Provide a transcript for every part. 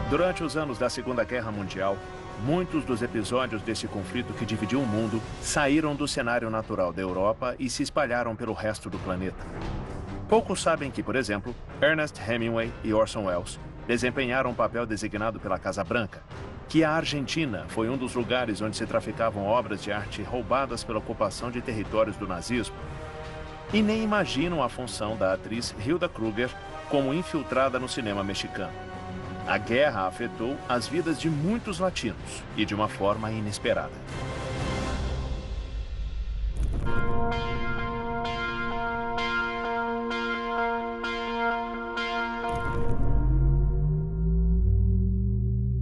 Durante os anos da Segunda Guerra Mundial, muitos dos episódios desse conflito que dividiu o mundo saíram do cenário natural da Europa e se espalharam pelo resto do planeta. Poucos sabem que, por exemplo, Ernest Hemingway e Orson Welles desempenharam um papel designado pela Casa Branca, que a Argentina foi um dos lugares onde se traficavam obras de arte roubadas pela ocupação de territórios do nazismo. E nem imaginam a função da atriz Hilda Kruger como infiltrada no cinema mexicano. A guerra afetou as vidas de muitos latinos e de uma forma inesperada.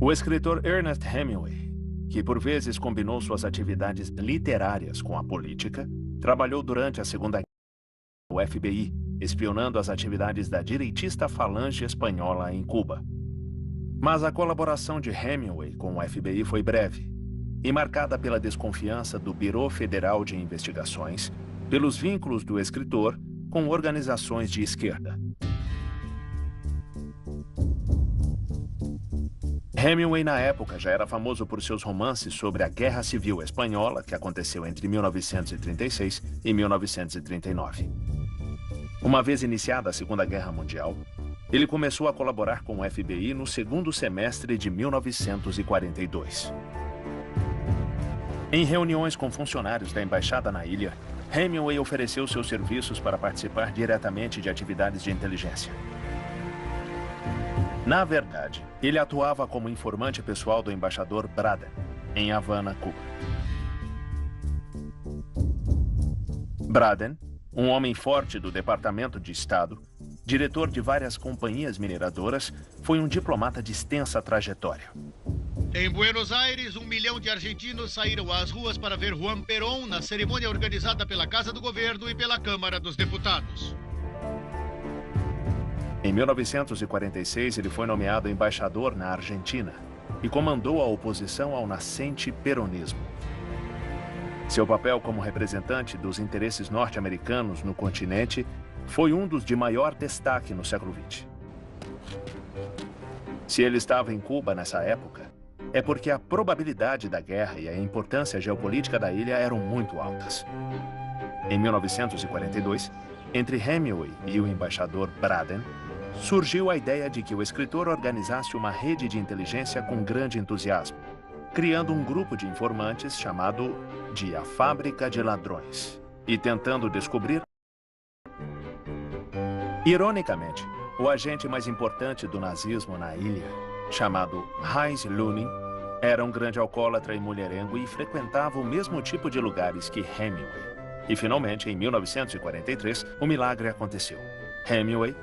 O escritor Ernest Hemingway, que por vezes combinou suas atividades literárias com a política, trabalhou durante a Segunda Guerra no FBI, espionando as atividades da direitista Falange Espanhola em Cuba. Mas a colaboração de Hemingway com o FBI foi breve e marcada pela desconfiança do Bureau Federal de Investigações, pelos vínculos do escritor com organizações de esquerda. Hemingway, na época, já era famoso por seus romances sobre a Guerra Civil Espanhola, que aconteceu entre 1936 e 1939. Uma vez iniciada a Segunda Guerra Mundial, ele começou a colaborar com o FBI no segundo semestre de 1942. Em reuniões com funcionários da embaixada na ilha, Hemingway ofereceu seus serviços para participar diretamente de atividades de inteligência. Na verdade, ele atuava como informante pessoal do embaixador Braden, em Havana, Cuba. Braden, um homem forte do Departamento de Estado, diretor de várias companhias mineradoras, foi um diplomata de extensa trajetória. Em Buenos Aires, 1 milhão de argentinos saíram às ruas para ver Juan Perón na cerimônia organizada pela Casa do Governo e pela Câmara dos Deputados. Em 1946, ele foi nomeado embaixador na Argentina e comandou a oposição ao nascente peronismo. Seu papel como representante dos interesses norte-americanos no continente foi um dos de maior destaque no século XX. Se ele estava em Cuba nessa época, é porque a probabilidade da guerra e a importância geopolítica da ilha eram muito altas. Em 1942, entre Hemingway e o embaixador Braden, surgiu a ideia de que o escritor organizasse uma rede de inteligência com grande entusiasmo, criando um grupo de informantes chamado de A Fábrica de Ladrões, e tentando descobrir. Ironicamente, o agente mais importante do nazismo na ilha, chamado Heinz Luning, era um grande alcoólatra e mulherengo e frequentava o mesmo tipo de lugares que Hemingway. E finalmente, em 1943, o milagre aconteceu. Hemingway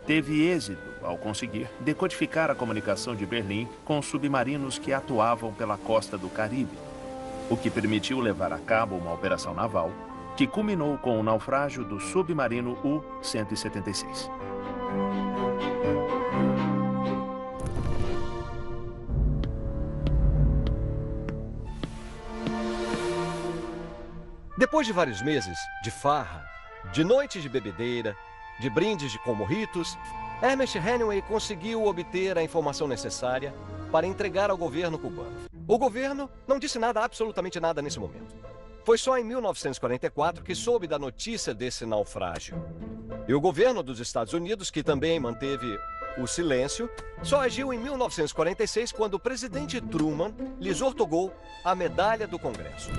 teve êxito ao conseguir decodificar a comunicação de Berlim com submarinos que atuavam pela costa do Caribe, o que permitiu levar a cabo uma operação naval que culminou com o naufrágio do submarino U-176. Depois de vários meses de farra, de noites de bebedeira, de brindes com morritos, Ernest Hemingway conseguiu obter a informação necessária para entregar ao governo cubano. O governo não disse nada, absolutamente nada nesse momento. Foi só em 1944 que soube da notícia desse naufrágio. E o governo dos Estados Unidos, que também manteve o silêncio, só agiu em 1946 quando o presidente Truman lhes outorgou a Medalha do Congresso.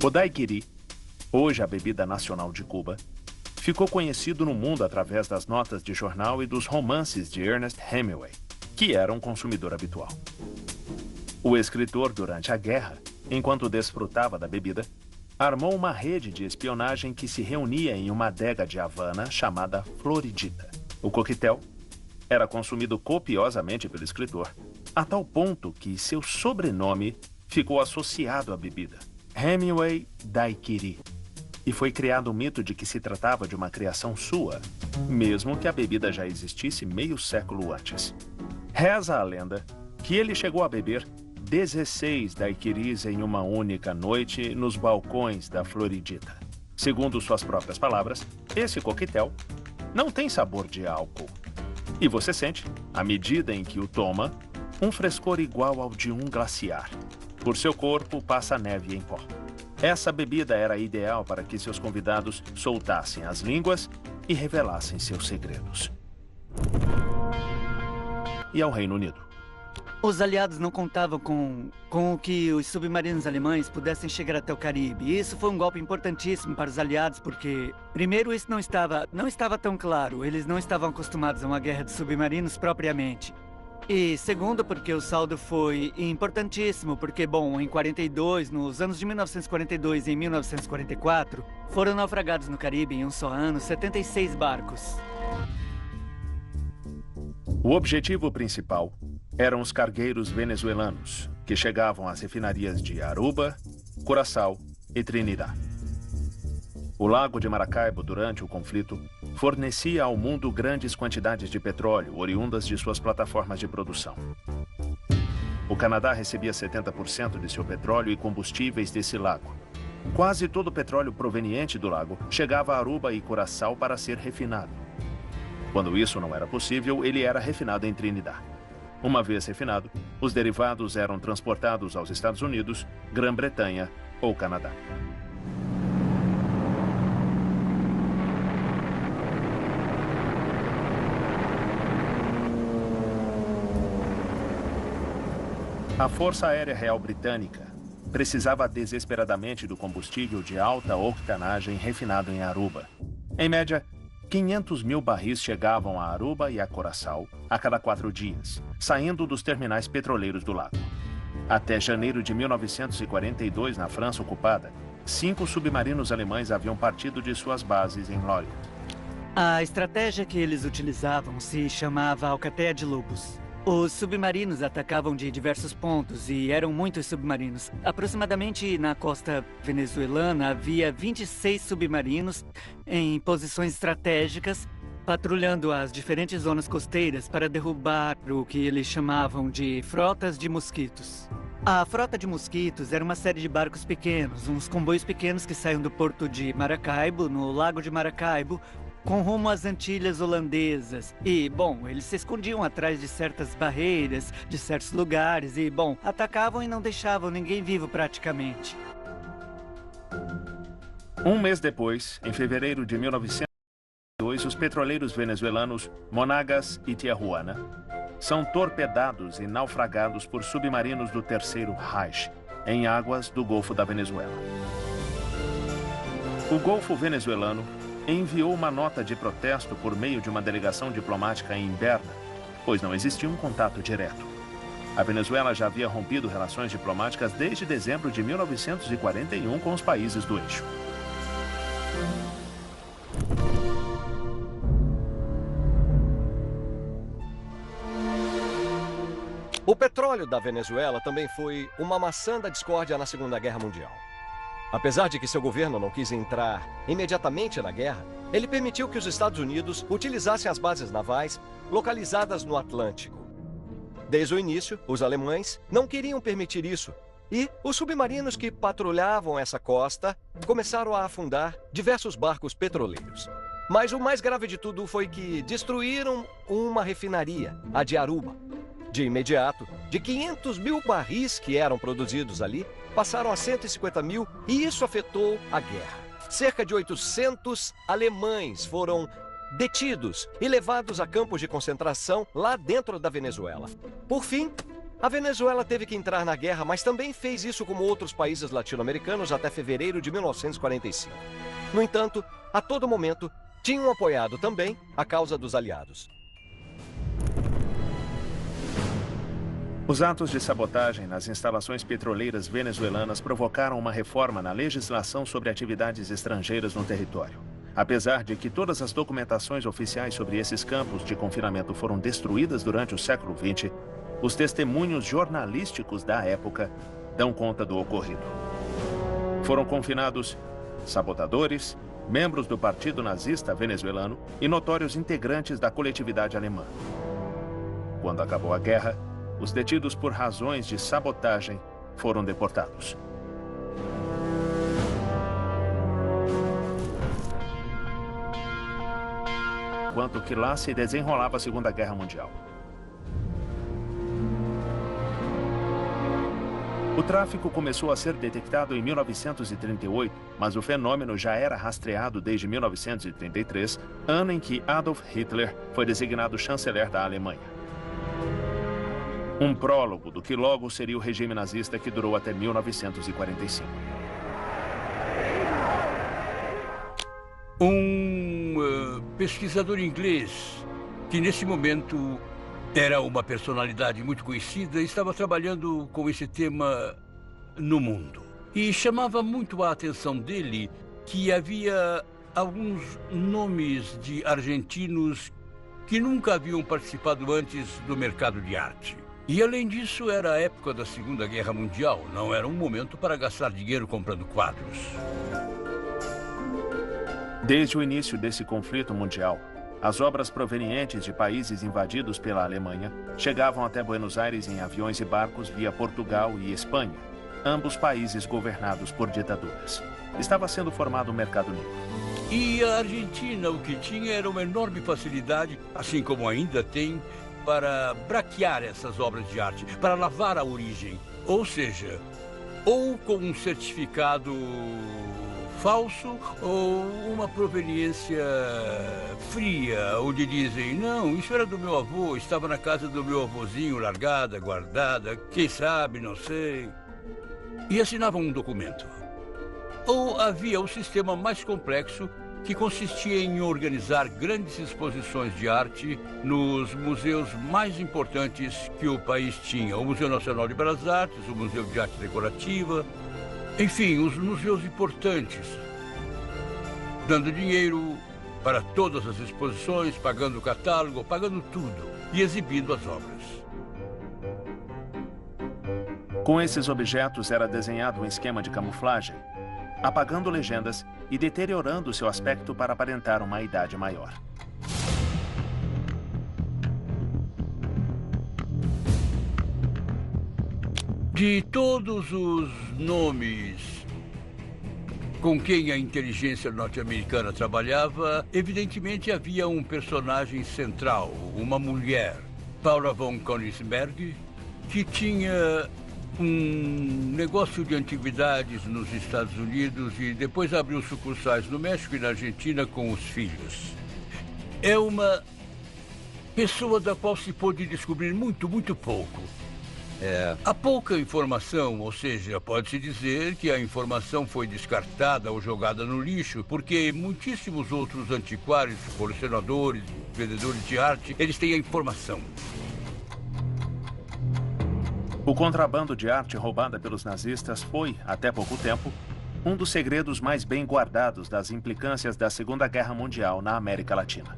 O daiquiri, hoje a bebida nacional de Cuba, ficou conhecido no mundo através das notas de jornal e dos romances de Ernest Hemingway, que era um consumidor habitual. O escritor, durante a guerra, enquanto desfrutava da bebida, armou uma rede de espionagem que se reunia em uma adega de Havana chamada Floridita. O coquetel era consumido copiosamente pelo escritor, a tal ponto que seu sobrenome ficou associado à bebida. Hemingway Daiquiri. E foi criado o mito de que se tratava de uma criação sua, mesmo que a bebida já existisse meio século antes. Reza a lenda que ele chegou a beber 16 daiquiris em uma única noite nos balcões da Floridita. Segundo suas próprias palavras, esse coquetel não tem sabor de álcool. E você sente, à medida em que o toma, um frescor igual ao de um glaciar. Por seu corpo passa neve em pó. Essa bebida era ideal para que seus convidados soltassem as línguas e revelassem seus segredos. E ao Reino Unido. Os aliados não contavam com que os submarinos alemães pudessem chegar até o Caribe. E isso foi um golpe importantíssimo para os aliados, porque, primeiro, isso não estava tão claro. Eles não estavam acostumados a uma guerra de submarinos propriamente. E, segundo, porque o saldo foi importantíssimo, porque, bom, em 42, nos anos de 1942 e em 1944, foram naufragados no Caribe em um só ano 76 barcos. O objetivo principal eram os cargueiros venezuelanos, que chegavam às refinarias de Aruba, Curaçao e Trinidad. O Lago de Maracaibo, durante o conflito, fornecia ao mundo grandes quantidades de petróleo oriundas de suas plataformas de produção. O Canadá recebia 70% de seu petróleo e combustíveis desse lago. Quase todo o petróleo proveniente do lago chegava a Aruba e Curaçao para ser refinado. Quando isso não era possível, ele era refinado em Trinidad. Uma vez refinado, os derivados eram transportados aos Estados Unidos, Grã-Bretanha ou Canadá. A Força Aérea Real Britânica precisava desesperadamente do combustível de alta octanagem refinado em Aruba. Em média, 500 mil barris chegavam a Aruba e a Curaçao a cada 4 dias, saindo dos terminais petroleiros do lago. Até janeiro de 1942, na França ocupada, 5 submarinos alemães haviam partido de suas bases em Lolland. A estratégia que eles utilizavam se chamava Alcateia de Lobos. Os submarinos atacavam de diversos pontos e eram muitos submarinos. Aproximadamente na costa venezuelana havia 26 submarinos em posições estratégicas, patrulhando as diferentes zonas costeiras para derrubar o que eles chamavam de frotas de mosquitos. A frota de mosquitos era uma série de barcos pequenos, uns comboios pequenos que saíam do porto de Maracaibo, no Lago de Maracaibo, com rumo às Antilhas Holandesas. E, bom, eles se escondiam atrás de certas barreiras, de certos lugares e, bom, atacavam e não deixavam ninguém vivo praticamente. Um mês depois, em fevereiro de 1902, os petroleiros venezuelanos Monagas e Tijuana são torpedados e naufragados por submarinos do Terceiro Reich, em águas do Golfo da Venezuela. O Golfo venezuelano enviou uma nota de protesto por meio de uma delegação diplomática em Berna, pois não existia um contato direto. A Venezuela já havia rompido relações diplomáticas desde dezembro de 1941 com os países do eixo. O petróleo da Venezuela também foi uma maçã da discórdia na Segunda Guerra Mundial. Apesar de que seu governo não quis entrar imediatamente na guerra, ele permitiu que os Estados Unidos utilizassem as bases navais localizadas no Atlântico. Desde o início, os alemães não queriam permitir isso, e os submarinos que patrulhavam essa costa começaram a afundar diversos barcos petroleiros. Mas o mais grave de tudo foi que destruíram uma refinaria, a de Aruba. De imediato, de 500 mil barris que eram produzidos ali, passaram a 150 mil e isso afetou a guerra. Cerca de 800 alemães foram detidos e levados a campos de concentração lá dentro da Venezuela. Por fim, a Venezuela teve que entrar na guerra, mas também fez isso como outros países latino-americanos até fevereiro de 1945. No entanto, a todo momento, tinham apoiado também a causa dos aliados. Os atos de sabotagem nas instalações petroleiras venezuelanas provocaram uma reforma na legislação sobre atividades estrangeiras no território. Apesar de que todas as documentações oficiais sobre esses campos de confinamento foram destruídas durante o século XX, os testemunhos jornalísticos da época dão conta do ocorrido. Foram confinados sabotadores, membros do Partido Nazista venezuelano e notórios integrantes da coletividade alemã. Quando acabou a guerra, os detidos por razões de sabotagem foram deportados. enquanto que lá se desenrolava a Segunda Guerra Mundial. O tráfico começou a ser detectado em 1938, mas o fenômeno já era rastreado desde 1933, ano em que Adolf Hitler foi designado chanceler da Alemanha. Um prólogo do que logo seria o regime nazista que durou até 1945. Pesquisador inglês, que nesse momento era uma personalidade muito conhecida, estava trabalhando com esse tema no mundo. E chamava muito a atenção dele que havia alguns nomes de argentinos que nunca haviam participado antes do mercado de arte. E, além disso, era a época da Segunda Guerra Mundial. Não era um momento para gastar dinheiro comprando quadros. Desde o início desse conflito mundial, as obras provenientes de países invadidos pela Alemanha chegavam até Buenos Aires em aviões e barcos via Portugal e Espanha, ambos países governados por ditaduras. Estava sendo formado um mercado negro. E a Argentina o que tinha era uma enorme facilidade, assim como ainda tem, para braquear essas obras de arte, para lavar a origem. Ou seja, ou com um certificado falso ou uma proveniência fria, onde dizem, não, isso era do meu avô, estava na casa do meu avôzinho, largada, guardada, quem sabe, não sei. E assinavam um documento. Ou havia o sistema mais complexo, que consistia em organizar grandes exposições de arte nos museus mais importantes que o país tinha. O Museu Nacional de Belas Artes, o Museu de Arte Decorativa, enfim, os museus importantes, dando dinheiro para todas as exposições, pagando o catálogo, pagando tudo e exibindo as obras. Com esses objetos era desenhado um esquema de camuflagem, apagando legendas e deteriorando seu aspecto para aparentar uma idade maior. De todos os nomes com quem a inteligência norte-americana trabalhava, evidentemente havia um personagem central, uma mulher, Paula von Königsberg, que tinha um negócio de antiguidades nos Estados Unidos e depois abriu sucursais no México e na Argentina com os filhos. É uma pessoa da qual se pôde descobrir muito pouco. Há pouca informação, ou seja, pode-se dizer que a informação foi descartada ou jogada no lixo, porque muitíssimos outros antiquários, colecionadores, vendedores de arte, eles têm a informação. O contrabando de arte roubada pelos nazistas foi, até pouco tempo, um dos segredos mais bem guardados das implicâncias da Segunda Guerra Mundial na América Latina.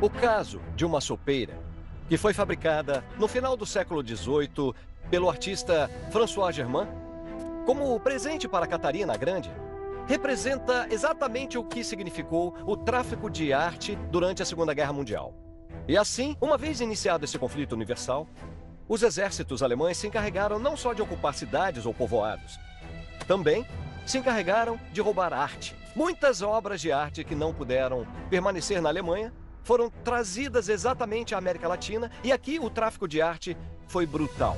O caso de uma sopeira que foi fabricada no final do século XVIII pelo artista François Germain como presente para Catarina a Grande representa exatamente o que significou o tráfico de arte durante a Segunda Guerra Mundial. E assim, uma vez iniciado esse conflito universal, os exércitos alemães se encarregaram não só de ocupar cidades ou povoados, também se encarregaram de roubar arte. Muitas obras de arte que não puderam permanecer na Alemanha foram trazidas exatamente à América Latina e aqui o tráfico de arte foi brutal.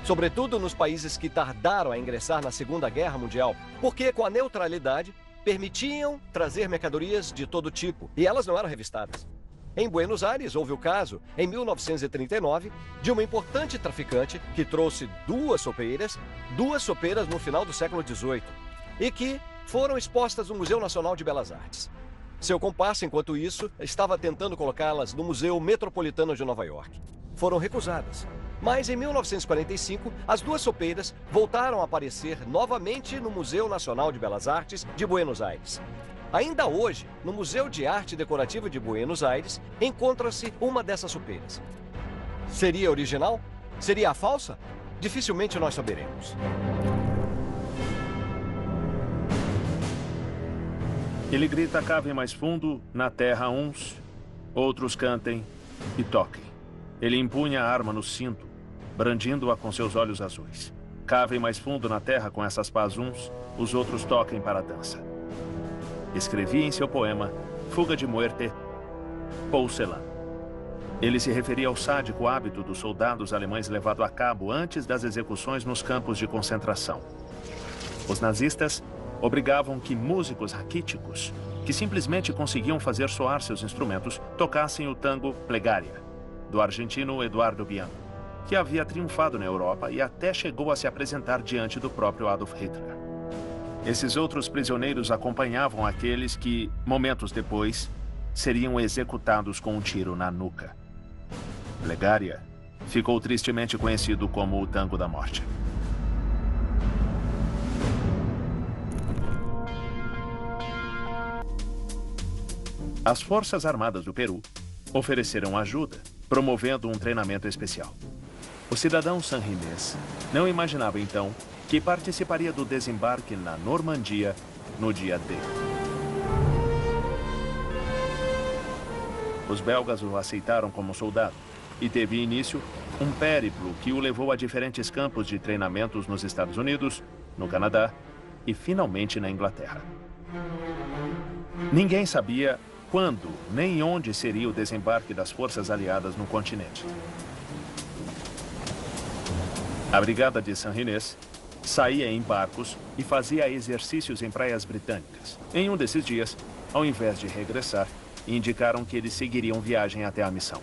Sobretudo nos países que tardaram a ingressar na Segunda Guerra Mundial, porque com a neutralidade permitiam trazer mercadorias de todo tipo e elas não eram revistadas. Em Buenos Aires houve o caso, em 1939, de uma importante traficante que trouxe duas sopeiras no final do século XVIII e que foram expostas no Museu Nacional de Belas Artes. Seu comparsa, enquanto isso, estava tentando colocá-las no Museu Metropolitano de Nova York. Foram recusadas. Mas em 1945, as duas sopeiras voltaram a aparecer novamente no Museu Nacional de Belas Artes de Buenos Aires. Ainda hoje, no Museu de Arte Decorativa de Buenos Aires, encontra-se uma dessas sopeiras. Seria original? Seria a falsa? Dificilmente nós saberemos. Ele grita: cavem mais fundo, na terra uns, outros cantem e toquem. Ele empunha a arma no cinto, brandindo-a com seus olhos azuis. Cavem mais fundo na terra com essas pás uns, os outros toquem para a dança. Escrevia em seu poema Fuga de Muerte, Paul Celan. Ele se referia ao sádico hábito dos soldados alemães levado a cabo antes das execuções nos campos de concentração. Os nazistas obrigavam que músicos raquíticos, que simplesmente conseguiam fazer soar seus instrumentos, tocassem o tango Plegaria, do argentino Eduardo Bianco, que havia triunfado na Europa e até chegou a se apresentar diante do próprio Adolf Hitler. Esses outros prisioneiros acompanhavam aqueles que, momentos depois, seriam executados com um tiro na nuca. Plegaria ficou tristemente conhecido como o Tango da Morte. As Forças Armadas do Peru ofereceram ajuda, promovendo um treinamento especial. O cidadão sanrinês não imaginava então que participaria do desembarque na Normandia no dia D. Os belgas o aceitaram como soldado e teve início um périplo que o levou a diferentes campos de treinamentos nos Estados Unidos, no Canadá e finalmente na Inglaterra. Ninguém sabia quando nem onde seria o desembarque das forças aliadas no continente. A Brigada de Sanrinês saía em barcos e fazia exercícios em praias britânicas. Em um desses dias, ao invés de regressar, indicaram que eles seguiriam viagem até a missão.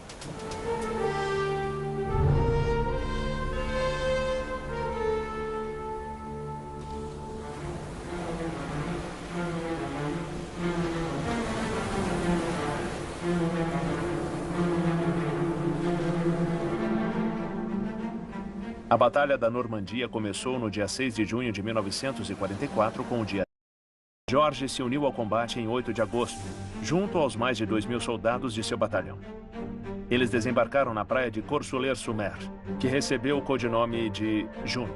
A Batalha da Normandia começou no dia 6 de junho de 1944 com o dia. George se uniu ao combate em 8 de agosto, junto aos mais de 2.000 soldados de seu batalhão. Eles desembarcaram na praia de Courseulles-sur-Mer, que recebeu o codinome de Juno.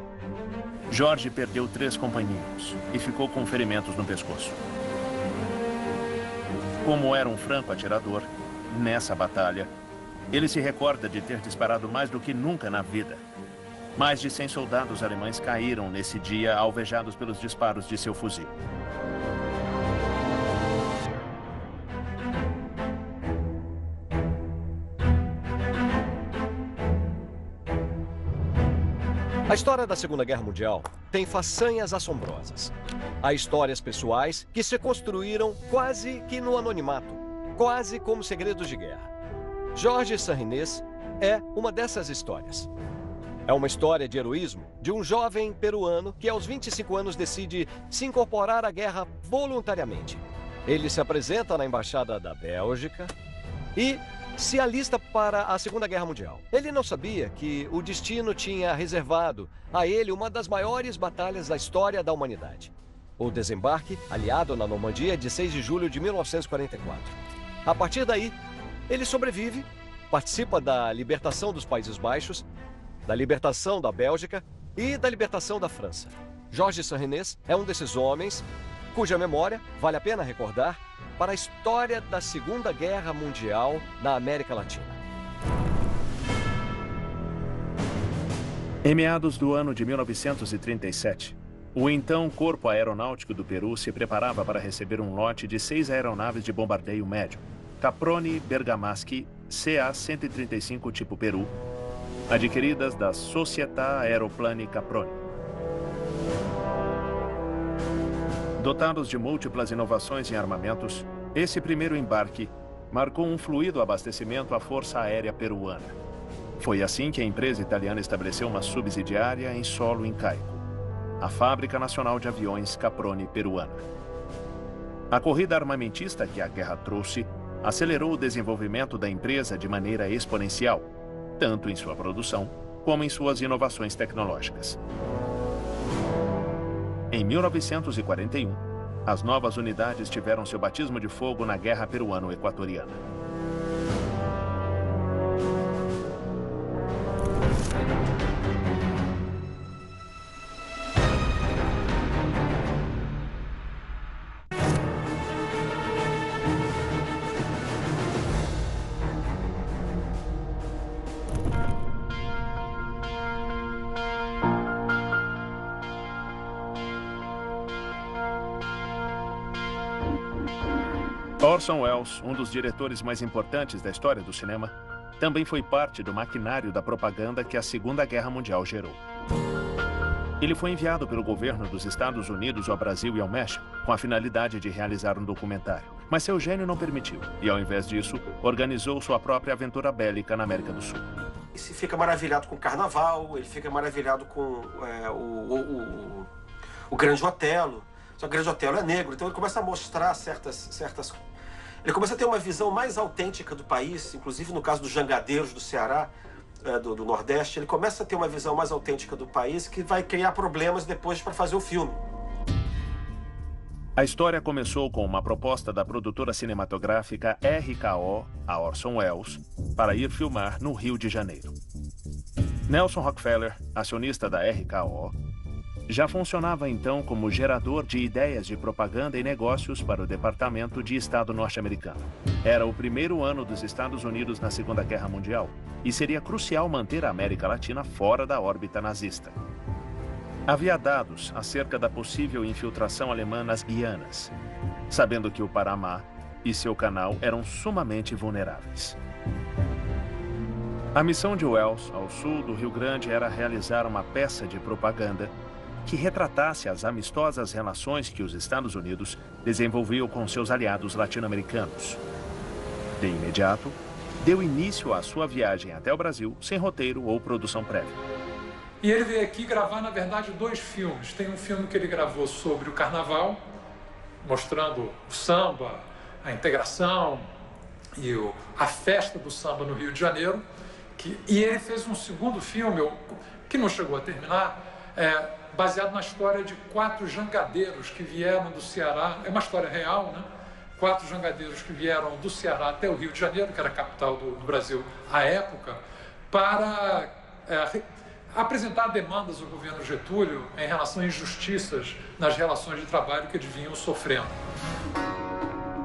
George perdeu 3 companheiros e ficou com ferimentos no pescoço. Como era um franco atirador, nessa batalha, ele se recorda de ter disparado mais do que nunca na vida. Mais de 100 soldados alemães caíram nesse dia alvejados pelos disparos de seu fuzil. A história da Segunda Guerra Mundial tem façanhas assombrosas. Há histórias pessoais que se construíram quase que no anonimato, quase como segredos de guerra. Georges Sanrinés é uma dessas histórias. É uma história de heroísmo de um jovem peruano que aos 25 anos decide se incorporar à guerra voluntariamente. Ele se apresenta na Embaixada da Bélgica e se alista para a Segunda Guerra Mundial. Ele não sabia que o destino tinha reservado a ele uma das maiores batalhas da história da humanidade. O desembarque aliado na Normandia de 6 de julho de 1944. A partir daí, ele sobrevive, participa da libertação dos Países Baixos, da libertação da Bélgica e da libertação da França. Georges Sanrinés é um desses homens cuja memória vale a pena recordar para a história da Segunda Guerra Mundial na América Latina. Em meados do ano de 1937, o então Corpo Aeronáutico do Peru se preparava para receber um lote de 6 aeronaves de bombardeio médio, Caproni Bergamaschi CA-135 tipo Peru, adquiridas da Società Aeroplani Caproni. Dotados de múltiplas inovações em armamentos, esse primeiro embarque marcou um fluido abastecimento à Força Aérea Peruana. Foi assim que a empresa italiana estabeleceu uma subsidiária em solo incaico, a Fábrica Nacional de Aviões Caproni Peruana. A corrida armamentista que a guerra trouxe acelerou o desenvolvimento da empresa de maneira exponencial, tanto em sua produção como em suas inovações tecnológicas. Em 1941, as novas unidades tiveram seu batismo de fogo na Guerra Peruano-Equatoriana. Orson Welles, um dos diretores mais importantes da história do cinema, também foi parte do maquinário da propaganda que a Segunda Guerra Mundial gerou. Ele foi enviado pelo governo dos Estados Unidos ao Brasil e ao México com a finalidade de realizar um documentário. Mas seu gênio não permitiu e, ao invés disso, organizou sua própria aventura bélica na América do Sul. Ele fica maravilhado com o Carnaval, ele fica maravilhado com o Grande Otelo. Só que o Grande Otelo é negro, então ele começa a mostrar certas... Ele começa a ter uma visão mais autêntica do país, inclusive no caso dos jangadeiros do Ceará, do Nordeste, ele começa a ter uma visão mais autêntica do país que vai criar problemas depois para fazer o filme. A história começou com uma proposta da produtora cinematográfica RKO, a Orson Welles, para ir filmar no Rio de Janeiro. Nelson Rockefeller, acionista da RKO, já funcionava então como gerador de ideias de propaganda e negócios para o Departamento de Estado norte-americano. Era o primeiro ano dos Estados Unidos na Segunda Guerra Mundial e seria crucial manter a América Latina fora da órbita nazista. Havia dados acerca da possível infiltração alemã nas Guianas, sabendo que o Panamá e seu canal eram sumamente vulneráveis. A missão de Welles, ao sul do Rio Grande, era realizar uma peça de propaganda que retratasse as amistosas relações que os Estados Unidos desenvolviam com seus aliados latino-americanos. De imediato, deu início à sua viagem até o Brasil sem roteiro ou produção prévia. E ele veio aqui gravar, na verdade, 2 filmes. Tem um filme que ele gravou sobre o Carnaval, mostrando o samba, a integração e a festa do samba no Rio de Janeiro. E ele fez um segundo filme, que não chegou a terminar, baseado na história de 4 jangadeiros que vieram do Ceará. É uma história real, né? 4 jangadeiros que vieram do Ceará até o Rio de Janeiro, que era a capital do Brasil à época, para apresentar demandas ao governo Getúlio em relação a injustiças nas relações de trabalho que eles vinham sofrendo.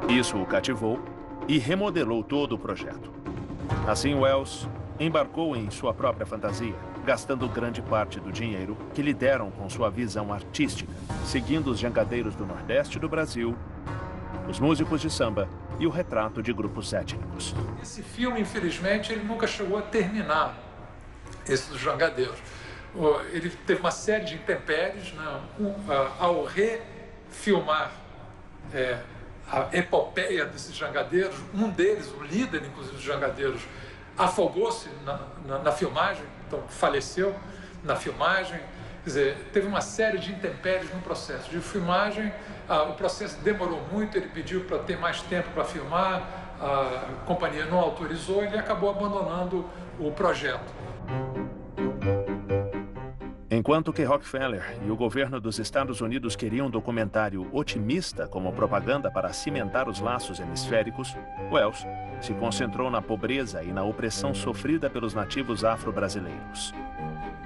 Isso o cativou e remodelou todo o projeto. Assim, Welles embarcou em sua própria fantasia, gastando grande parte do dinheiro que lhe deram com sua visão artística, seguindo os jangadeiros do Nordeste do Brasil, os músicos de samba e o retrato de grupos étnicos. Esse filme, infelizmente, ele nunca chegou a terminar, esse dos jangadeiros. Ele teve uma série de intempéries, né? Ao refilmar a epopeia desses jangadeiros, um deles, o líder, inclusive, dos jangadeiros, afogou-se na filmagem, então faleceu na filmagem. Quer dizer, teve uma série de intempéries no processo de filmagem. O processo demorou muito, ele pediu para ter mais tempo para filmar, a companhia não autorizou, ele acabou abandonando o projeto. Enquanto que Rockefeller e o governo dos Estados Unidos queriam um documentário otimista como propaganda para cimentar os laços hemisféricos, Welles se concentrou na pobreza e na opressão sofrida pelos nativos afro-brasileiros.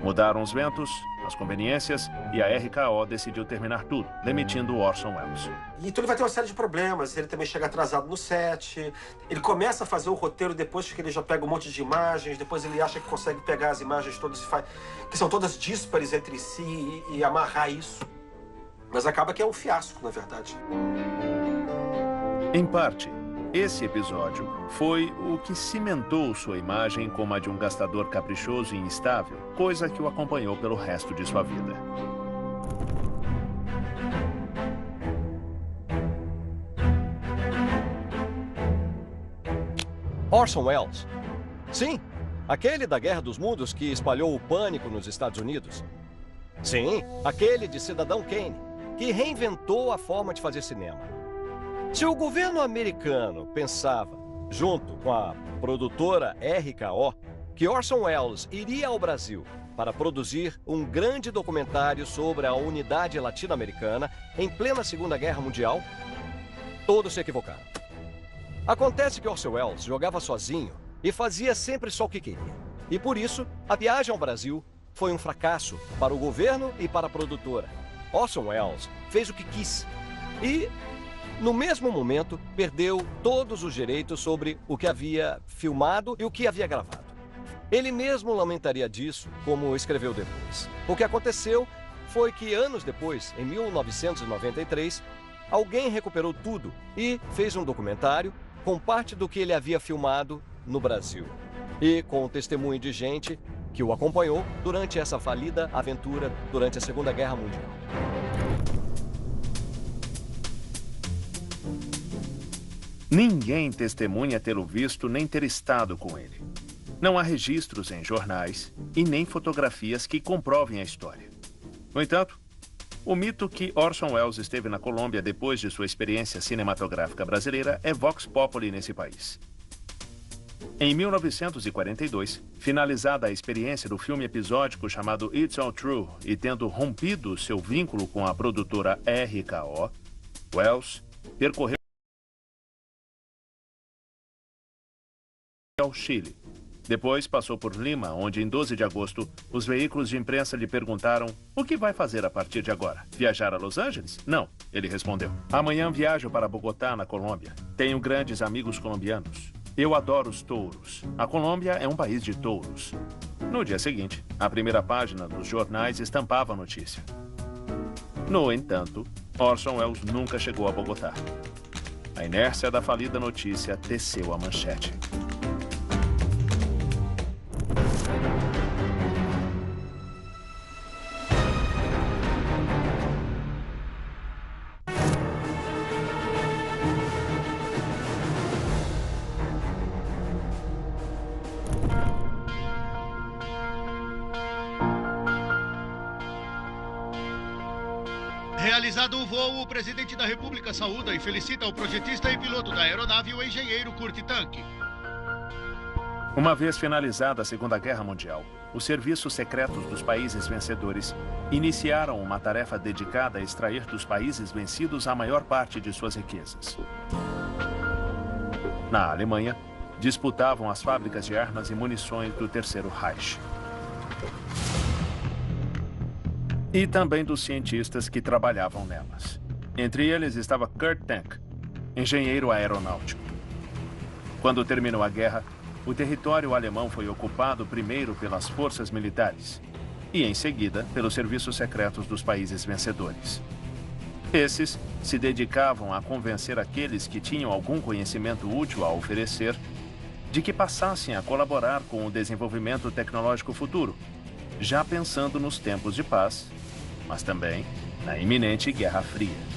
Mudaram os ventos, as conveniências, e a RKO decidiu terminar tudo, demitindo Orson Welles. Então ele vai ter uma série de problemas, ele também chega atrasado no set, ele começa a fazer o roteiro depois que ele já pega um monte de imagens, depois ele acha que consegue pegar as imagens todas, que são todas díspares entre si, e amarrar isso. Mas acaba que é um fiasco, na verdade. Em parte, esse episódio foi o que cimentou sua imagem como a de um gastador caprichoso e instável, coisa que o acompanhou pelo resto de sua vida. Orson Welles. Sim, aquele da Guerra dos Mundos que espalhou o pânico nos Estados Unidos. Sim, aquele de Cidadão Kane, que reinventou a forma de fazer cinema. Se o governo americano pensava, junto com a produtora RKO, que Orson Welles iria ao Brasil para produzir um grande documentário sobre a unidade latino-americana em plena Segunda Guerra Mundial, todos se equivocaram. Acontece que Orson Welles jogava sozinho e fazia sempre só o que queria. E por isso, a viagem ao Brasil foi um fracasso para o governo e para a produtora. Orson Welles fez o que quis e, no mesmo momento, perdeu todos os direitos sobre o que havia filmado e o que havia gravado. Ele mesmo lamentaria disso, como escreveu depois. O que aconteceu foi que, anos depois, em 1993, alguém recuperou tudo e fez um documentário com parte do que ele havia filmado no Brasil. E com o testemunho de gente que o acompanhou durante essa falida aventura durante a Segunda Guerra Mundial. Ninguém testemunha tê-lo visto nem ter estado com ele. Não há registros em jornais e nem fotografias que comprovem a história. No entanto, o mito que Orson Welles esteve na Colômbia depois de sua experiência cinematográfica brasileira é vox populi nesse país. Em 1942, finalizada a experiência do filme episódico chamado It's All True e tendo rompido seu vínculo com a produtora RKO, Welles percorreu ao Chile. Depois passou por Lima, onde em 12 de agosto, os veículos de imprensa lhe perguntaram o que vai fazer a partir de agora? Viajar a Los Angeles? Não, ele respondeu. Amanhã viajo para Bogotá, na Colômbia. Tenho grandes amigos colombianos. Eu adoro os touros. A Colômbia é um país de touros. No dia seguinte, a primeira página dos jornais estampava a notícia. No entanto, Orson Welles nunca chegou a Bogotá. A inércia da falida notícia teceu a manchete. Realizado o voo, o presidente da República saúda e felicita o projetista e piloto da aeronave, o engenheiro Kurt Tank. Uma vez finalizada a Segunda Guerra Mundial, os serviços secretos dos países vencedores iniciaram uma tarefa dedicada a extrair dos países vencidos a maior parte de suas riquezas. Na Alemanha, disputavam as fábricas de armas e munições do Terceiro Reich. E também dos cientistas que trabalhavam nelas. Entre eles estava Kurt Tank, engenheiro aeronáutico. Quando terminou a guerra, o território alemão foi ocupado primeiro pelas forças militares e, em seguida, pelos serviços secretos dos países vencedores. Esses se dedicavam a convencer aqueles que tinham algum conhecimento útil a oferecer de que passassem a colaborar com o desenvolvimento tecnológico futuro, já pensando nos tempos de paz, mas também na iminente Guerra Fria.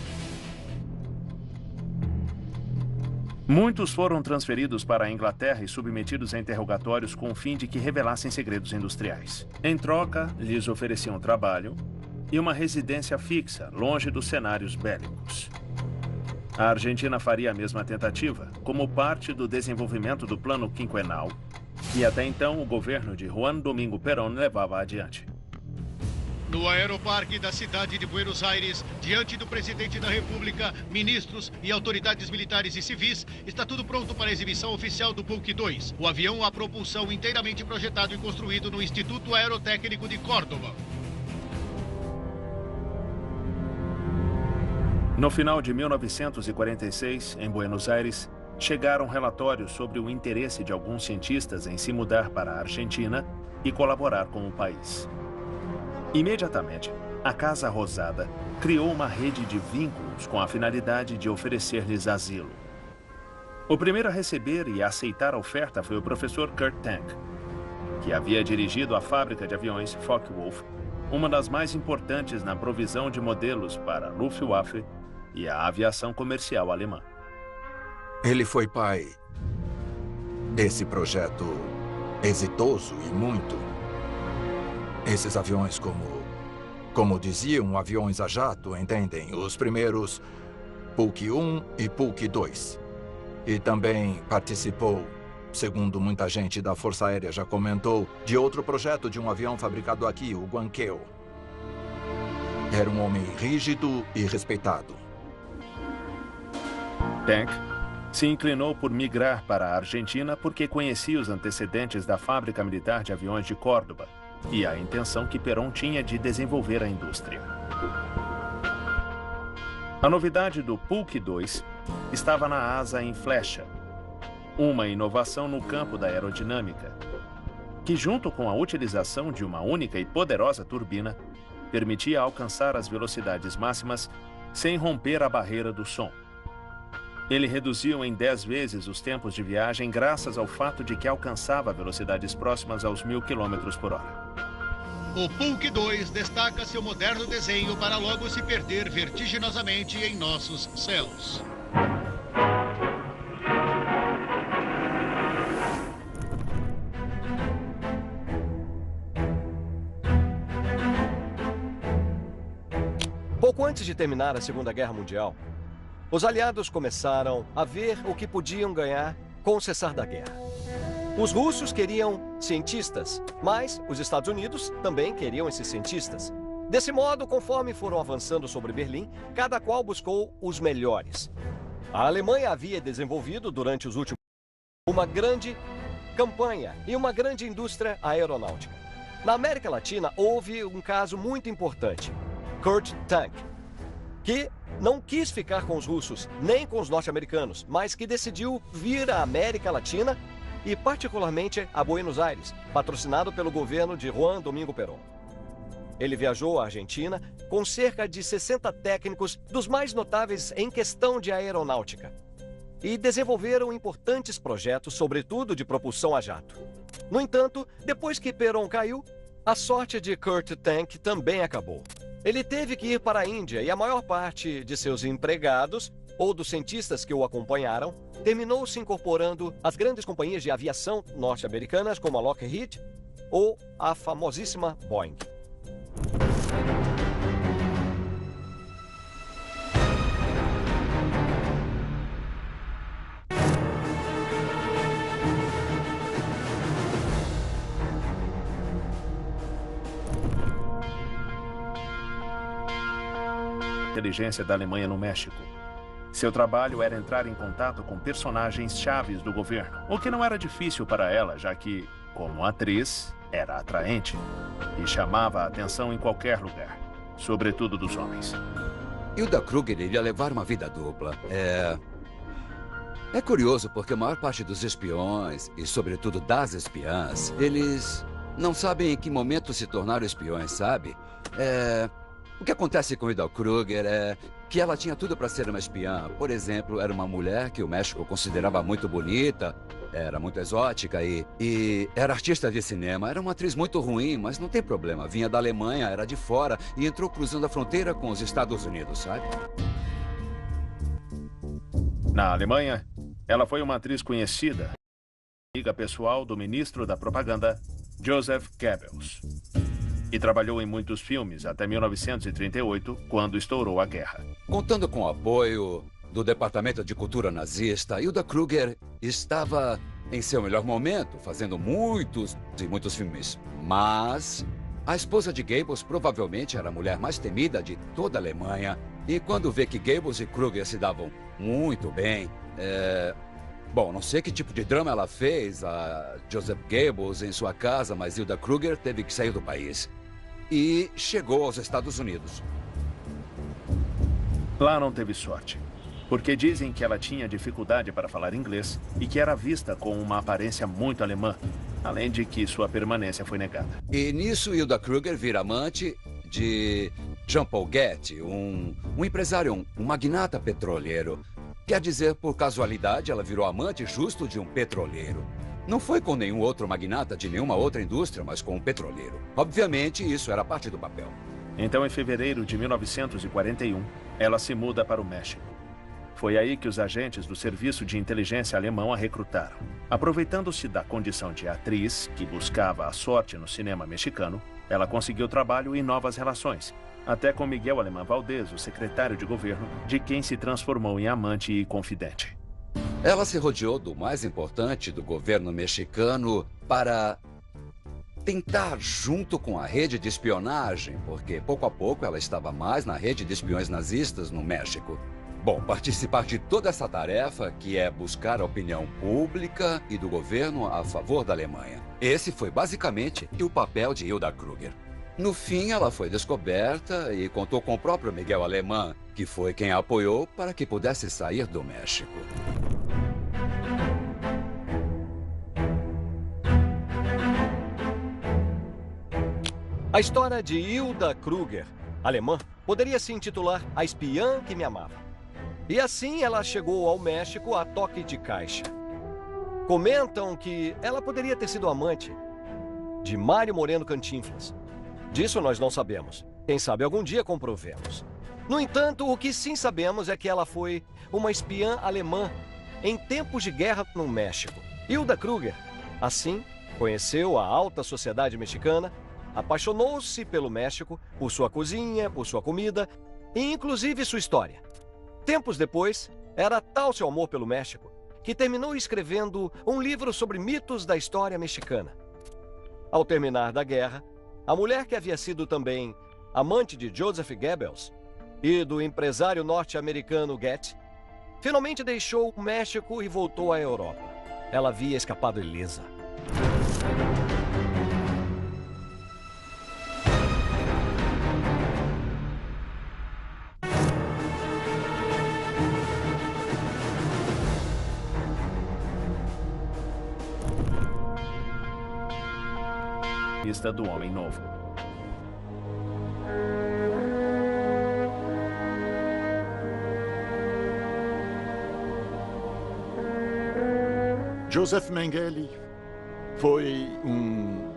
Muitos foram transferidos para a Inglaterra e submetidos a interrogatórios com o fim de que revelassem segredos industriais. Em troca, lhes ofereciam trabalho e uma residência fixa, longe dos cenários bélicos. A Argentina faria a mesma tentativa, como parte do desenvolvimento do Plano Quinquenal, que até então o governo de Juan Domingo Perón levava adiante. No aeroparque da cidade de Buenos Aires, diante do presidente da República, ministros e autoridades militares e civis, está tudo pronto para a exibição oficial do Pulk 2, o avião a propulsão inteiramente projetado e construído no Instituto Aerotécnico de Córdoba. No final de 1946, em Buenos Aires, chegaram relatórios sobre o interesse de alguns cientistas em se mudar para a Argentina e colaborar com o país. Imediatamente, a Casa Rosada criou uma rede de vínculos com a finalidade de oferecer-lhes asilo. O primeiro a receber e a aceitar a oferta foi o professor Kurt Tank, que havia dirigido a fábrica de aviões Focke-Wulf, uma das mais importantes na provisão de modelos para a Luftwaffe e a aviação comercial alemã. Ele foi pai desse projeto exitoso e muito. Esses aviões, como diziam, aviões a jato, entendem? Os primeiros Pulk 1 e Pulk 2. E também participou, segundo muita gente da Força Aérea já comentou, de outro projeto de um avião fabricado aqui, o Guankeo. Era um homem rígido e respeitado. Tank se inclinou por migrar para a Argentina porque conhecia os antecedentes da fábrica militar de aviões de Córdoba e a intenção que Perón tinha de desenvolver a indústria. A novidade do Pulk 2 estava na asa em flecha, uma inovação no campo da aerodinâmica, que junto com a utilização de uma única e poderosa turbina, permitia alcançar as velocidades máximas sem romper a barreira do som. Ele reduziu em 10 vezes os tempos de viagem graças ao fato de que alcançava velocidades próximas aos 1000 km por hora. O Pulk 2 destaca seu moderno desenho para logo se perder vertiginosamente em nossos céus. Pouco antes de terminar a Segunda Guerra Mundial, os aliados começaram a ver o que podiam ganhar com o cessar da guerra. Os russos queriam cientistas, mas os Estados Unidos também queriam esses cientistas. Desse modo, conforme foram avançando sobre Berlim, cada qual buscou os melhores. A Alemanha havia desenvolvido, durante os últimos anos, uma grande campanha e uma grande indústria aeronáutica. Na América Latina, houve um caso muito importante, Kurt Tank, que não quis ficar com os russos, nem com os norte-americanos, mas que decidiu vir à América Latina e particularmente a Buenos Aires, patrocinado pelo governo de Juan Domingo Perón. Ele viajou à Argentina com cerca de 60 técnicos dos mais notáveis em questão de aeronáutica e desenvolveram importantes projetos, sobretudo de propulsão a jato. No entanto, depois que Perón caiu, a sorte de Kurt Tank também acabou. Ele teve que ir para a Índia e a maior parte de seus empregados, ou dos cientistas que o acompanharam, terminou se incorporando às grandes companhias de aviação norte-americanas como a Lockheed ou a famosíssima Boeing. Inteligência da Alemanha no México. Seu trabalho era entrar em contato com personagens chaves do governo, o que não era difícil para ela, já que, como atriz, era atraente e chamava a atenção em qualquer lugar, sobretudo dos homens. Hilda Kruger iria levar uma vida dupla. É curioso porque a maior parte dos espiões, e sobretudo das espiãs, eles não sabem em que momento se tornaram espiões, sabe? O que acontece com Hilda Kruger é que ela tinha tudo para ser uma espiã. Por exemplo, era uma mulher que o México considerava muito bonita, era muito exótica e era artista de cinema. Era uma atriz muito ruim, mas não tem problema. Vinha da Alemanha, era de fora e entrou cruzando a fronteira com os Estados Unidos, sabe? Na Alemanha, ela foi uma atriz conhecida, amiga pessoal do ministro da propaganda, Joseph Goebbels. E trabalhou em muitos filmes até 1938, quando estourou a guerra. Contando com o apoio do Departamento de Cultura nazista, Hilda Kruger estava em seu melhor momento, fazendo muitos e muitos filmes. Mas a esposa de Goebbels provavelmente era a mulher mais temida de toda a Alemanha. E quando vê que Goebbels e Kruger se davam muito bem, bom, não sei que tipo de drama ela fez a Joseph Goebbels em sua casa, mas Hilda Kruger teve que sair do país. E chegou aos Estados Unidos. Lá não teve sorte, porque dizem que ela tinha dificuldade para falar inglês e que era vista com uma aparência muito alemã, além de que sua permanência foi negada. E nisso, Hilda Kruger vira amante de Jean Paul Getty, um empresário, um magnata petroleiro. Quer dizer, por casualidade, ela virou amante justo de um petroleiro. Não foi com nenhum outro magnata de nenhuma outra indústria, mas com um petroleiro. Obviamente, isso era parte do papel. Então, em fevereiro de 1941, ela se muda para o México. Foi aí que os agentes do Serviço de Inteligência alemão a recrutaram. Aproveitando-se da condição de atriz, que buscava a sorte no cinema mexicano, ela conseguiu trabalho e novas relações, até com Miguel Alemán Valdés, o secretário de governo, de quem se transformou em amante e confidente. Ela se rodeou do mais importante do governo mexicano para tentar, junto com a rede de espionagem, porque pouco a pouco ela estava mais na rede de espiões nazistas no México. Bom, participar de toda essa tarefa, que é buscar a opinião pública e do governo a favor da Alemanha. Esse foi basicamente o papel de Hilda Kruger. No fim, ela foi descoberta e contou com o próprio Miguel Alemán, que foi quem a apoiou para que pudesse sair do México. A história de Hilda Kruger, alemã, poderia se intitular A Espiã que Me Amava. E assim ela chegou ao México a toque de caixa. Comentam que ela poderia ter sido amante de Mário Moreno Cantinflas. Disso nós não sabemos. Quem sabe algum dia comprovemos. No entanto, o que sim sabemos é que ela foi uma espiã alemã em tempos de guerra no México. Hilda Kruger, assim, conheceu a alta sociedade mexicana, apaixonou-se pelo México, por sua cozinha, por sua comida e inclusive sua história. Tempos depois, era tal seu amor pelo México que terminou escrevendo um livro sobre mitos da história mexicana. Ao terminar da guerra, a mulher que havia sido também amante de Joseph Goebbels e do empresário norte-americano Goethe, finalmente deixou o México e voltou à Europa. Ela havia escapado ilesa. Pista do Homem Novo. Joseph Mengele foi um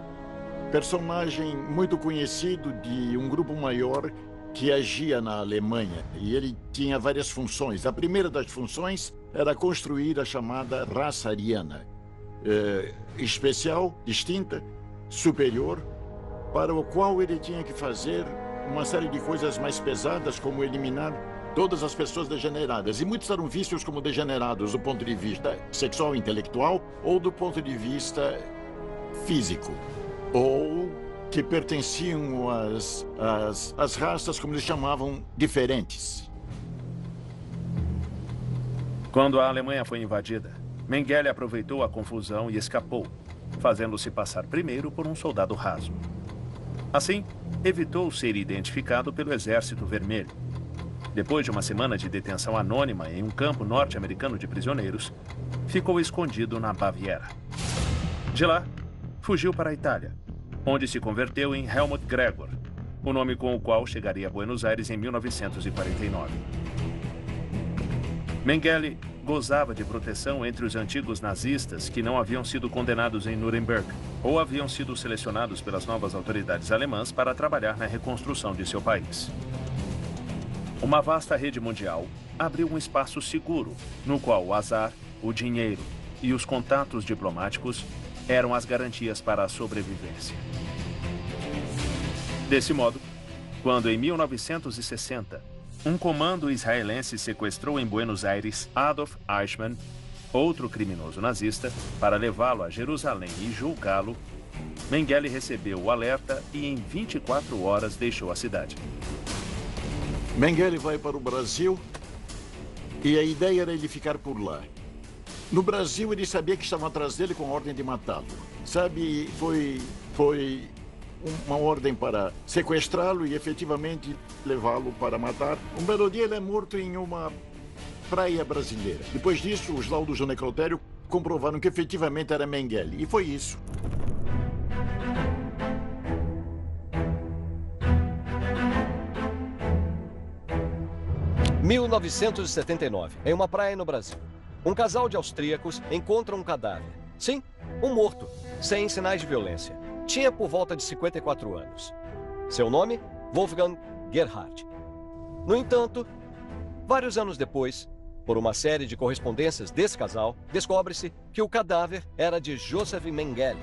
personagem muito conhecido de um grupo maior que agia na Alemanha. E ele tinha várias funções. A primeira das funções era construir a chamada raça ariana. Especial, distinta, superior, para o qual ele tinha que fazer uma série de coisas mais pesadas, como eliminar todas as pessoas degeneradas. E muitos eram vistos como degenerados do ponto de vista sexual e intelectual, ou do ponto de vista físico, ou que pertenciam às raças, como eles chamavam, diferentes. Quando a Alemanha foi invadida, Mengele aproveitou a confusão e escapou, fazendo-se passar primeiro por um soldado raso. Assim, evitou ser identificado pelo Exército Vermelho. Depois de uma semana de detenção anônima em um campo norte-americano de prisioneiros, ficou escondido na Baviera. De lá, fugiu para a Itália, onde se converteu em Helmut Gregor, o nome com o qual chegaria a Buenos Aires em 1949. Mengele gozava de proteção entre os antigos nazistas que não haviam sido condenados em Nuremberg ou haviam sido selecionados pelas novas autoridades alemãs para trabalhar na reconstrução de seu país. Uma vasta rede mundial abriu um espaço seguro, no qual o azar, o dinheiro e os contatos diplomáticos eram as garantias para a sobrevivência. Desse modo, quando em 1960, um comando israelense sequestrou em Buenos Aires Adolf Eichmann, outro criminoso nazista, para levá-lo a Jerusalém e julgá-lo, Mengele recebeu o alerta e em 24 horas deixou a cidade. Mengele vai para o Brasil e a ideia era ele ficar por lá. No Brasil, ele sabia que estavam atrás dele com a ordem de matá-lo. Sabe, foi uma ordem para sequestrá-lo e efetivamente levá-lo para matar. Um belo dia ele é morto em uma praia brasileira. Depois disso, os laudos do necrotério comprovaram que efetivamente era Mengele. E foi isso. Em 1979, em uma praia no Brasil, um casal de austríacos encontra um cadáver. Sim, um morto, sem sinais de violência. Tinha por volta de 54 anos. Seu nome? Wolfgang Gerhardt. No entanto, vários anos depois, por uma série de correspondências desse casal, descobre-se que o cadáver era de Joseph Mengele,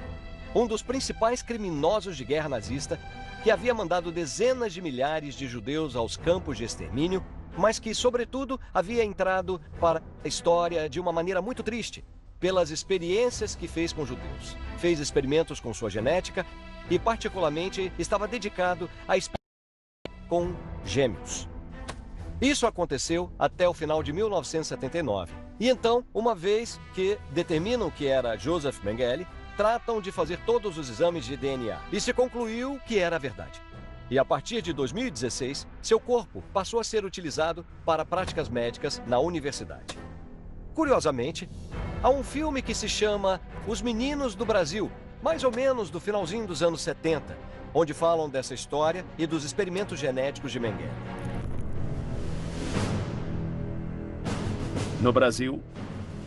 um dos principais criminosos de guerra nazista que havia mandado dezenas de milhares de judeus aos campos de extermínio, mas que, sobretudo, havia entrado para a história de uma maneira muito triste, pelas experiências que fez com judeus. Fez experimentos com sua genética e, particularmente, estava dedicado a experimentos com gêmeos. Isso aconteceu até o final de 1979. E então, uma vez que determinam que era Joseph Mengele, tratam de fazer todos os exames de DNA. E se concluiu que era verdade. E a partir de 2016, seu corpo passou a ser utilizado para práticas médicas na universidade. Curiosamente, há um filme que se chama Os Meninos do Brasil, mais ou menos do finalzinho dos anos 70, onde falam dessa história e dos experimentos genéticos de Mengele. No Brasil,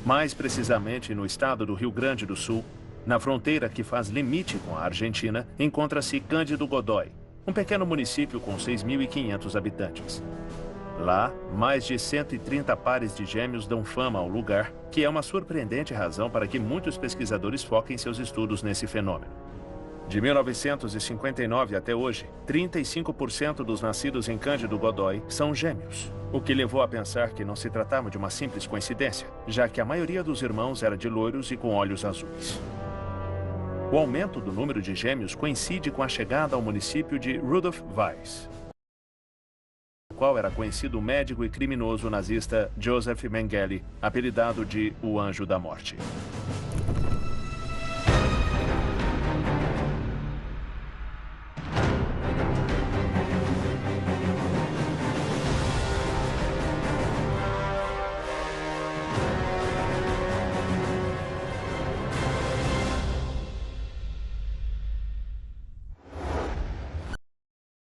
mais precisamente no estado do Rio Grande do Sul, na fronteira que faz limite com a Argentina, encontra-se Cândido Godói, um pequeno município com 6.500 habitantes. Lá, mais de 130 pares de gêmeos dão fama ao lugar, que é uma surpreendente razão para que muitos pesquisadores foquem seus estudos nesse fenômeno. De 1959 até hoje, 35% dos nascidos em Cândido Godói são gêmeos, o que levou a pensar que não se tratava de uma simples coincidência, já que a maioria dos irmãos era de loiros e com olhos azuis. O aumento do número de gêmeos coincide com a chegada ao município de Rudolf Weiss, no qual era conhecido o médico e criminoso nazista Joseph Mengele, apelidado de o Anjo da Morte.